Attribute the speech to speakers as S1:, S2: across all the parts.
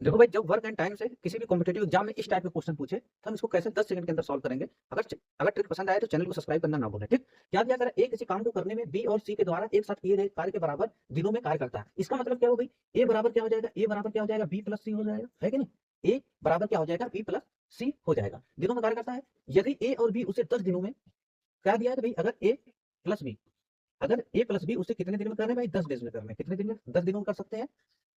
S1: देखो भाई, जब वर्क एंड टाइम से किसी भी कॉम्पिटेटिव एग्जाम में इस टाइप के क्वेश्चन पूछे तो हम इसको कैसे 10 सेकंड के अंदर सॉल्व करेंगे। अगर ट्रिक पसंद आए तो चैनल को सब्सक्राइब करना ना भूलें। ठीक, क्या दिया करें, ए किसी काम को करने में बी और सी के द्वारा एक साथ किए गए कार्य के बराबर दिनों में कार्य करता है। इसका मतलब क्या हो भाई, ए बराबर क्या हो जाएगा, ए बराबर क्या हो जाएगा, बी प्लस सी हो जाएगा, है कि नहीं। ए बराबर क्या हो जाएगा, बी प्लस सी हो जाएगा, दिनों में कार्य करता है। यदि ए और बी उसे 10 दिनों में, क्या दिया है तो भाई, अगर ए प्लस बी, अगर ए प्लस बी उसे कितने दिन में कर रहे हैं भाई, 10 डेज में कर रहे हैं। कितने दिन में, 10 दिनों में कर सकते हैं।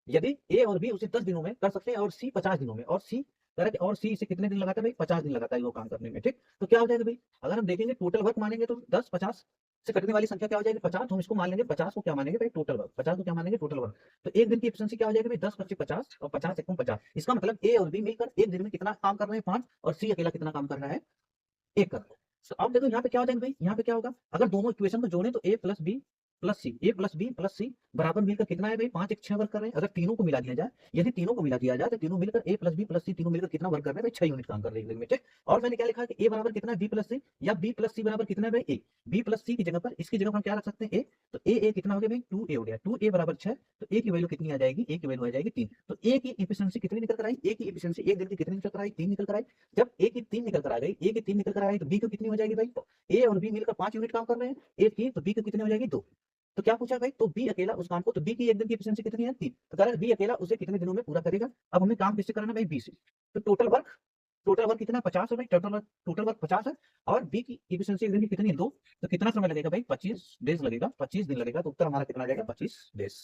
S1: यदि ए और बी उसे 10 दिनों में कर सकते हैं और सी 50 दिनों में, और सी करेक्ट, और सी इसे कितने दिन लगाता है भाई, 50 दिन लगाता है वो काम करने में। ठीक, तो क्या हो जाएगा भाई, अगर हम देखेंगे टोटल वर्क मानेंगे तो 10 50 से कटने वाली संख्या क्या हो जाएगी, 50। तो हम इसको मान लेंगे 50 को क्या मानेंगे भाई, टोटल वर्क। 50 को क्या मानेंगे, टोटल वर्क। तो एक दिन की एफिशिएंसी क्या हो जाएगी भाई, 10 25 50 और 50 1 50। इसका मतलब ए और बी मिलकर एक दिन में कितना काम कर रहे हैं, 5, और सी अकेला कितना काम कर रहा है, 1 कर रहा है। तो अब देखो यहाँ पे क्या हो जाएगा भाई, यहाँ पे क्या होगा, अगर दोनों इक्वेशन को जोड़ें तो ए प्लस बी प्लस सी, ए प्लस बी प्लस सी बराबर मिलकर कितना है भाई, 5 1 6 वर्क कर रहे हैं। अगर तीनों को मिला दिया जाए, यदि तीनों को मिला दिया जाए तो तीनों मिलकर ए प्लस बी प्लस सी तीनों मिलकर कितना वर्क कर रहे हैं भाई, 6 यूनिट काम कर रहे हैं एक दिन में। ठीक, और मैंने क्या लिखा है कि ए बराबर कितना है, बी प्लस सी, या बी प्लस सी बराबर कितना है भाई, ए। बी प्लस सी की जगह पर, इसकी जगह पर हम क्या रख सकते हैं, ए। तो ए कितना हो गया भाई, 2 ए हो गया। 2 ए बराबर 6, तो ए की वैल्यू कितनी आ जाएगी, ए की वैल्यू आ जाएगी 3। तो ए की एफिशिएंसी कितनी निकल कर आई, ए की एफिशिएंसी एक दिन की कितनी निकल कर आई, 3 निकल कर आई। जब ए की 3 निकल कर आ गई, ए की 3 निकल कर आई, तो बी की कितनी हो जाएगी भाई, ए और बी मिलकर 5 यूनिट काम कर रहे हैं, ए की, तो बी की कितनी हो जाएगी, 2। तो क्या पूछा भाई, तो बी अकेला उस काम को, तो बी की एक दिन की एफिशिएंसी कितनी है, 3। तो कह रहा है बी अकेला उसे कितने दिनों में पूरा करेगा। अब हमें काम किससे कराना भाई, बी से। तो टोटल वर्क कितना, 50 है भाई, टोटल वर्क 50 है। और बी की एफिशिएंसी एक दिन की कितनी है, 2। तो कितना समय लगेगा भाई, 25 डेज लगेगा, 25 दिन लगेगा। तो उत्तर हमारा कितना आ जाएगा, 25 डेज।